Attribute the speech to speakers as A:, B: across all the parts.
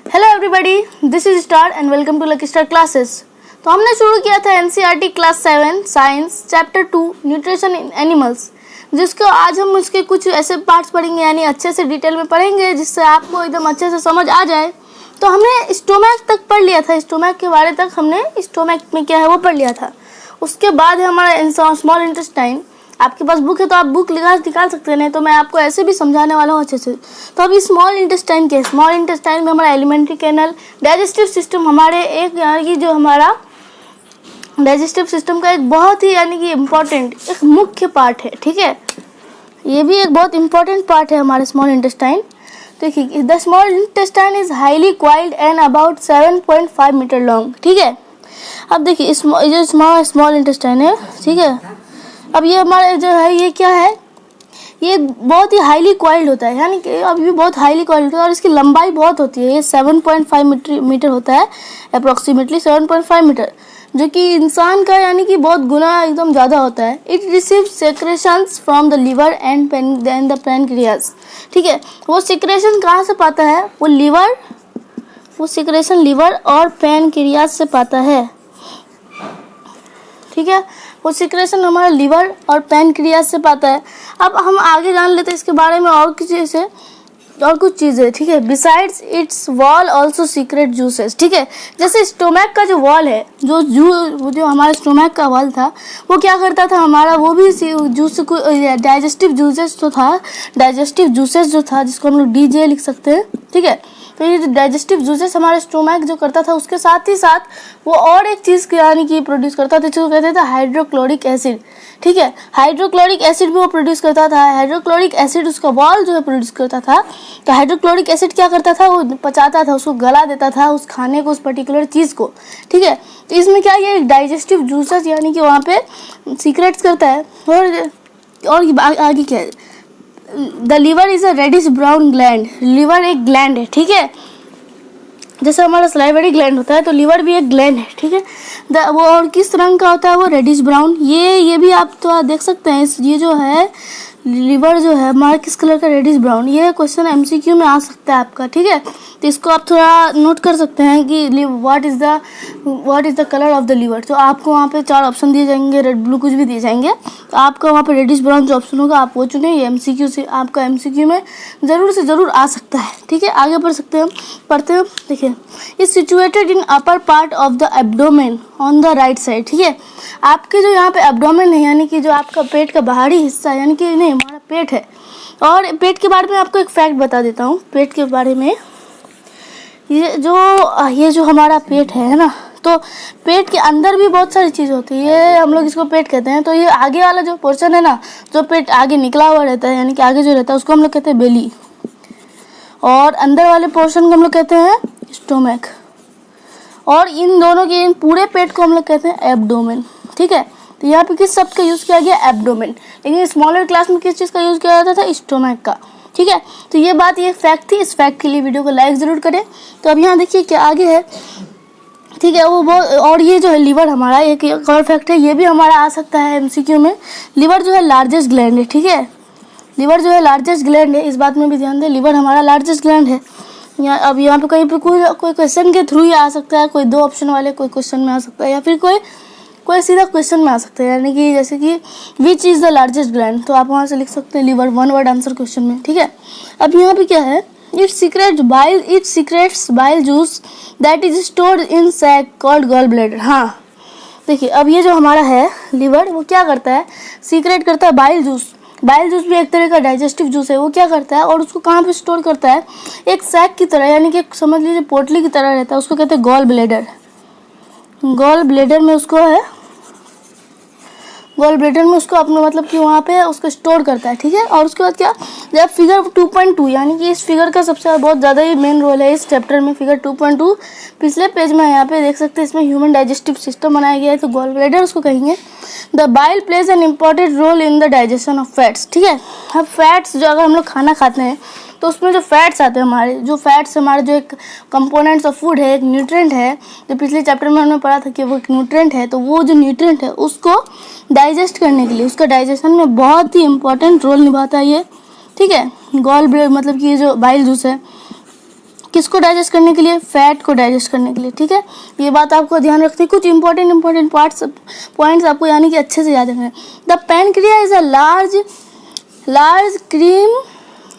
A: Hello everybody, this is Star and welcome to Lucky Star classes. तो हमने शुरू किया था NCERT class 7 science chapter 2 nutrition in animals, जिसको आज हम उसके कुछ ऐसे पार्ट्स पढ़ेंगे, यानी अच्छे से डिटेल में पढ़ेंगे जिससे आपको एकदम अच्छे से समझ आ जाए। तो हमने स्टोमैक तक पढ़ लिया था, स्टोमैक के बारे तक हमने स्टोमैक में क्या है वो पढ़ लिया था। उसके बाद है हमारा स्मॉल इंटेस्टाइन। आपके पास बुक है तो आप बुक निकाल सकते हैं, नहीं तो मैं आपको ऐसे भी समझाने वाला हूँ अच्छे से। तो अभी स्मॉल इंटेस्टाइन में हमारा एलिमेंट्री कैनल, डाइजेस्टिव सिस्टम, हमारे एक यानी कि जो हमारा डाइजेस्टिव सिस्टम का एक बहुत ही यानी कि इम्पोर्टेंट एक मुख्य पार्ट है। ठीक है, ये भी एक बहुत इंपॉर्टेंट पार्ट है हमारे स्मॉल इंटेस्टाइन। देखिए, the small intestine is highly coiled and about 7.5 metre long. ठीक है, अब देखिए जो स्मॉल इंटेस्टाइन है, ठीक है, अब ये हमारे जो है ये क्या है, ये बहुत ही हाईली क्वाइल्ड होता है, यानी कि अब ये बहुत हाईली क्वाइल्ड होता है और इसकी लंबाई बहुत होती है। ये 7.5 मीटर होता है, अप्रोक्सीमेटली 7.5 मीटर, जो कि इंसान का यानी कि बहुत गुना एकदम ज़्यादा होता है। It receives secretions from the liver and the pancreas. ठीक है, वो सेक्रेशन कहाँ से पाता है? वो सेक्रेशन लिवर और पैनक्रियाज से पाता है। ठीक है, वो सिक्रेशन हमारा लिवर और पैनक्रियाज से पाता है। अब हम आगे जान लेते हैं इसके बारे में और कुछ चीज़ें। ठीक है, besides it's wall also secret juices. ठीक है, जैसे स्टोमैक का जो वॉल है, जो हमारा स्टोमैक का वॉल था, वो क्या करता था हमारा, वो भी जूस को डाइजेस्टिव जूसेस जो था, जिसको हम लोग डीजे लिख सकते हैं। ठीक है, तो ये डाइजेस्टिव जूसेस हमारा स्टोमैक जो करता था, उसके साथ ही साथ वो और एक चीज़ यानी कि प्रोड्यूस करता था, जिसको कहते थे हाइड्रोक्लोरिक एसिड। ठीक है, हाइड्रोक्लोरिक एसिड भी वो प्रोड्यूस करता था। हाइड्रोक्लोरिक एसिड उसका वॉल जो है प्रोड्यूस करता था। तो हाइड्रोक्लोरिक एसिड क्या करता था, वो पचाता था, उसको गला देता था उस खाने को, उस पर्टिकुलर चीज़ को। ठीक है, तो इसमें क्या, ये डाइजेस्टिव जूसेस यानी कि वहाँ पे सीक्रेट्स करता है। और आगे क्या है, the liver is a reddish brown gland. Liver एक ग्लैंड है। ठीक है, जैसे हमारा सलाइवरी ग्लैंड होता है, तो लिवर भी एक ग्लैंड है। ठीक है, वो और किस रंग का होता है, वो रेडिश ब्राउन। ये भी आप तो देख सकते हैं, ये जो है लिवर जो है हमारा किस कलर का, रेडिश ब्राउन। ये क्वेश्चन एमसीक्यू में आ सकता है आपका। ठीक है, तो इसको आप थोड़ा नोट कर सकते हैं कि what is the colour of the liver. तो आपको वहाँ पे 4 ऑप्शन दिए जाएंगे, रेड ब्लू कुछ भी दिए जाएंगे, तो आपका वहाँ पे रेडिश ब्राउन जो ऑप्शन होगा आप वो चुनें। ये एमसीक्यू से आपका एमसीक्यू में ज़रूर से ज़रूर आ सकता है। ठीक है, आगे पढ़ते हैं। देखिए, is situated in upper part of the abdomen on the right side. ठीक है, आपके जो यहाँ पे एब्डोमेन है, यानी कि जो आपका पेट का बाहरी हिस्सा, यानी कि नहीं हमारा पेट है। और पेट के बारे में आपको एक फैक्ट बता देता हूँ। पेट के बारे में, ये जो हमारा पेट है ना, तो पेट के अंदर भी बहुत सारी चीज़ होती है। ये हम लोग इसको पेट कहते हैं। तो ये आगे वाला जो पोर्शन है ना, जो पेट आगे निकला हुआ रहता है, यानी कि आगे जो रहता है, उसको हम लोग कहते हैं बेली। और अंदर वाले पोर्शन को हम लोग कहते हैं स्टोमैक। और इन दोनों के इन पूरे पेट को हम लोग कहते हैं एब्डोमेन। ठीक है, तो यहाँ पे किस शब्द का यूज़ किया गया, एब्डोमेन। लेकिन स्मॉलर क्लास में किस चीज़ का यूज़ किया जाता था, स्टोमैक का। ठीक है, तो ये बात, ये फैक्ट थी। इस फैक्ट के लिए वीडियो को लाइक ज़रूर करें। तो अब यहाँ देखिए क्या आगे है। ठीक है, और ये जो है लिवर हमारा, एक और फैक्ट है, ये भी हमारा आ सकता है एमसीक्यू में। लिवर जो है लार्जेस्ट ग्लैंड है। ठीक है, लिवर जो है लार्जेस्ट ग्लैंड है, इस बात में भी ध्यान दें, लिवर हमारा लार्जेस्ट ग्लैंड है। अब यहाँ पे कहीं पे कोई क्वेश्चन के थ्रू ही आ सकता है, कोई 2 ऑप्शन वाले कोई क्वेश्चन में आ सकता है, या फिर कोई सीधा क्वेश्चन में आ सकता है, यानी कि जैसे कि which is the largest gland, तो आप वहाँ से लिख सकते हैं लिवर, 1 वर्ड आंसर क्वेश्चन में। ठीक है, अब यहाँ पे क्या है, it secretes bile juice that is stored in sac called gall bladder. हाँ, देखिए, अब ये जो हमारा है लिवर, वो क्या करता है, सीक्रेट करता है बाइल जूस। बाइल जूस भी एक तरह का डाइजेस्टिव जूस है। वो क्या करता है, और उसको कहाँ पे स्टोर करता है, एक सैक की तरह, यानी कि समझ लीजिए पोटली की तरह रहता है, उसको कहते हैं गॉल ब्लैडर। गॉल ब्लैडर में उसको अपना मतलब कि वहाँ पे उसको स्टोर करता है। ठीक है, और उसके बाद क्या, जब फिगर 2.2, यानी कि इस फिगर का सबसे बहुत ज़्यादा ही मेन रोल है इस चैप्टर में। फिगर 2.2 पिछले पेज में यहाँ पे देख सकते हैं, इसमें ह्यूमन डाइजेस्टिव सिस्टम बनाया गया है, तो गॉल ब्लैडर उसको कहेंगे। The bile plays an important role in the digestion of fats. ठीक है, अब फैट्स जो अगर हम लोग खाना खाते हैं, तो उसमें जो फैट्स आते हैं हमारे जो एक कंपोनेंट्स ऑफ फूड है, एक न्यूट्रिएंट है, जो पिछले चैप्टर में हमने पढ़ा था कि वो एक न्यूट्रिएंट है। तो वो जो न्यूट्रिएंट है उसको डाइजेस्ट करने के लिए, उसका डाइजेशन में बहुत ही इंपॉर्टेंट रोल निभाता है ये। ठीक है, गॉल ब्लैडर मतलब कि ये जो बाइल जूस है, किसको डाइजेस्ट करने के लिए? फैट को डाइजेस्ट करने के लिए, ठीक है। ये बात आपको ध्यान रखनी है, कुछ इंपॉर्टेंट पॉइंट्स आपको यानी कि अच्छे से याद रखना है। The pancreas is a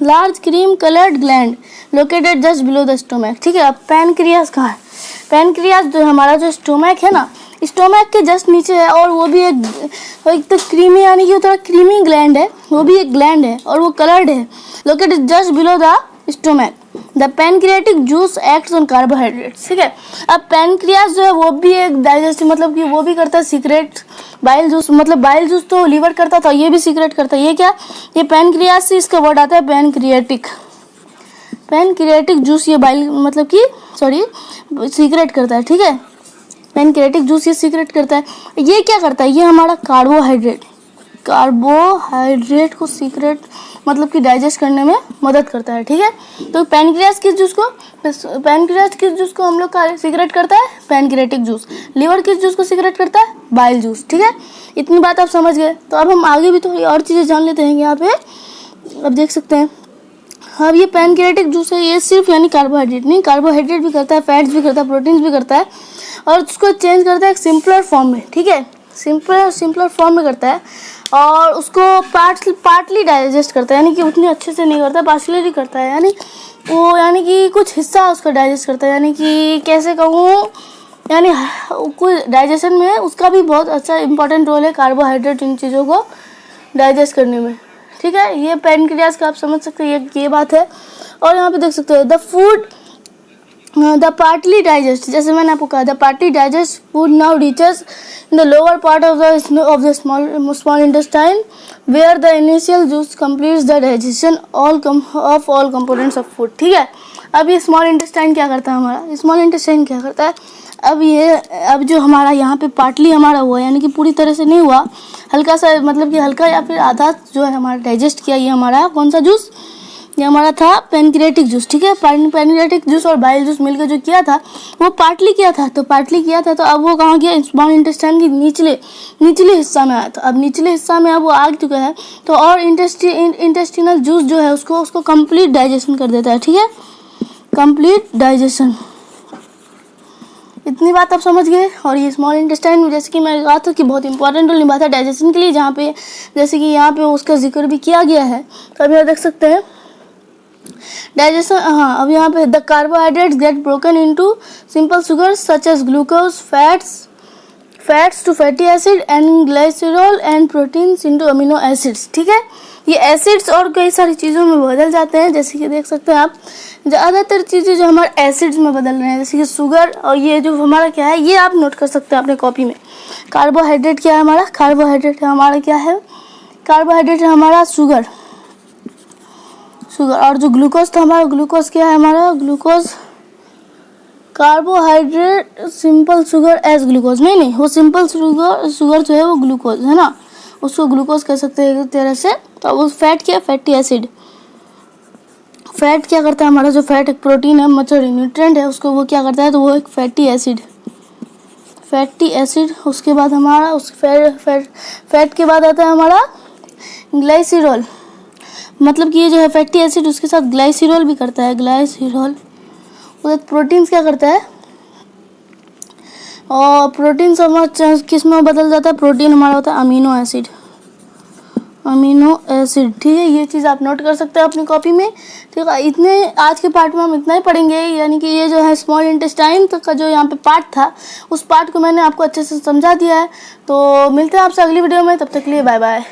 A: large cream coloured gland located just below the stomach, ठीक है। अब पैनक्रियास कहाँ है? पैनक्रियास जो हमारा जो स्टोमक है ना, स्टोमक के जस्ट नीचे है, और वो भी एक तो क्रीमी यानी कि थोड़ा क्रीमी ग्लैंड है, वो भी एक ग्लैंड है और वो कलर्ड है, located just below the stomach. The pancreatic juice acts on carbohydrates, ठीक है। अब पैनक्रियास जो है वो भी एक डाइजेस्टिव मतलब कि वो भी करता है सीक्रेट बाइल जूस, मतलब बाइल जूस तो लीवर करता था, ये भी सीक्रेट करता है। ये क्या? ये पैनक्रियास से इसका वर्ड आता है पैनक्रियाटिक जूस, ये बाइल मतलब कि सीक्रेट करता है, ठीक है। पैनक्रियाटिक जूस ये सीक्रेट करता है। ये क्या करता है? ये हमारा कार्बोहाइड्रेट को सीक्रेट मतलब कि डाइजेस्ट करने में मदद करता है, ठीक है। तो पैनक्रियास किस जूस को हम लोग का सीक्रेट करता है? Pancreatic juice. लीवर किस जूस को सीक्रेट करता है? बाइल जूस, ठीक है। इतनी बात आप समझ गए, तो अब हम आगे भी थोड़ी और चीज़ें जान लेते हैं यहाँ पे। अब देख सकते हैं, अब ये पैनक्रियाटिक जूस है, ये सिर्फ यानी कार्बोहाइड्रेट नहीं, कार्बोहाइड्रेट भी करता है, फैट्स भी करता है, प्रोटीन्स भी करता है, और उसको चेंज करता है एक सिंपलर फॉर्म में, ठीक है। सिंपलर फॉर्म में करता है, और उसको पार्टली डाइजेस्ट करता है, यानी कि उतनी अच्छे से नहीं करता, पार्शली करता है, यानी कि कुछ हिस्सा उसका डाइजेस्ट करता है, यानी कि कैसे कहूँ, यानी कुछ डाइजेशन में उसका भी बहुत अच्छा इंपॉर्टेंट रोल है, कार्बोहाइड्रेट इन चीज़ों को डाइजेस्ट करने में, ठीक है। ये पैनक्रियास का आप समझ सकते हैं, ये बात है। और यहाँ पे देख सकते हो द पार्टली डाइजेस्ट, जैसे मैंने आपको कहा, the partly digest food now reaches in the lower part of the small intestine where the initial juice completes the digestion of all components of food, ठीक है। अब ये स्मॉल इंटेस्टाइन क्या करता है? अब जो हमारा यहाँ पे पार्टली हमारा हुआ, यानी कि पूरी तरह से नहीं हुआ, हल्का सा मतलब कि हल्का या फिर आधा जो है हमारा डाइजेस्ट किया, ये हमारा कौन सा जूस? ये हमारा था पैनक्रियाटिक जूस, ठीक है। पैनक्रियाटिक जूस और बाइल जूस मिलकर जो किया था वो पार्टली किया था, तो अब वो कहाँ गया? स्मॉल इंटेस्टाइन की निचले हिस्सा में आया था। अब निचले हिस्सा में अब वो आ चुका है, तो और इंटेस्टिनल जूस जो है उसको कंप्लीट डाइजेशन कर देता है, ठीक है, कंप्लीट डाइजेशन। इतनी बात आप समझ गए। और ये स्मॉल इंटेस्टाइन जैसे कि मैं कहा था कि बहुत इंपॉर्टेंट रोल निभाता है डाइजेशन के लिए, जहाँ पे जैसे कि यहाँ पे उसका जिक्र भी किया गया है, तो अभी आप देख सकते हैं डाइजेशन। हाँ, अब यहाँ पे the carbohydrates get broken into simple sugars such as glucose, fats to fatty acid and glycerol and proteins into amino acids, ठीक है। ये एसिड्स और कई सारी चीज़ों में बदल जाते हैं, जैसे कि देख सकते हैं आप, ज़्यादातर चीज़ें जो हमारे एसिड्स में बदल रहे हैं, जैसे कि शुगर, और ये जो हमारा क्या है, ये आप नोट कर सकते हैं अपने कॉपी में। कार्बोहाइड्रेट क्या है हमारा? कार्बोहाइड्रेट है हमारा शुगर, और जो ग्लूकोज था हमारा, ग्लूकोज क्या है हमारा? Glucose, carbohydrate simple sugar as glucose, नहीं, वो सिंपल शुगर जो है वो ग्लूकोज है ना, उसको ग्लूकोज कह सकते हैं एक तरह से। तो वो फैट क्या है? Fatty acid. फैट क्या करता है हमारा? जो फैट एक प्रोटीन है, न्यूट्रिएंट है, उसको वो क्या करता है? तो वो एक फैटी एसिड। उसके बाद हमारा उस फैट के बाद आता है हमारा ग्लाइसरॉल, मतलब कि ये जो है फैटी एसिड उसके साथ ग्लाइसरॉल भी करता है, उधर प्रोटीन्स क्या करता है? और प्रोटीन्स हमारा किस में बदल जाता है? प्रोटीन हमारा होता है अमीनो एसिड, ठीक है। ये चीज़ आप नोट कर सकते हैं अपनी कॉपी में, ठीक है। इतने आज के पार्ट में हम इतना ही पढ़ेंगे, यानी कि ये जो है स्मॉल इंटेस्टाइन तक का जो यहाँ पे पार्ट था, उस पार्ट को मैंने आपको अच्छे से समझा दिया है। तो मिलते हैं आपसे अगली वीडियो में, तब तक के लिए बाय बाय।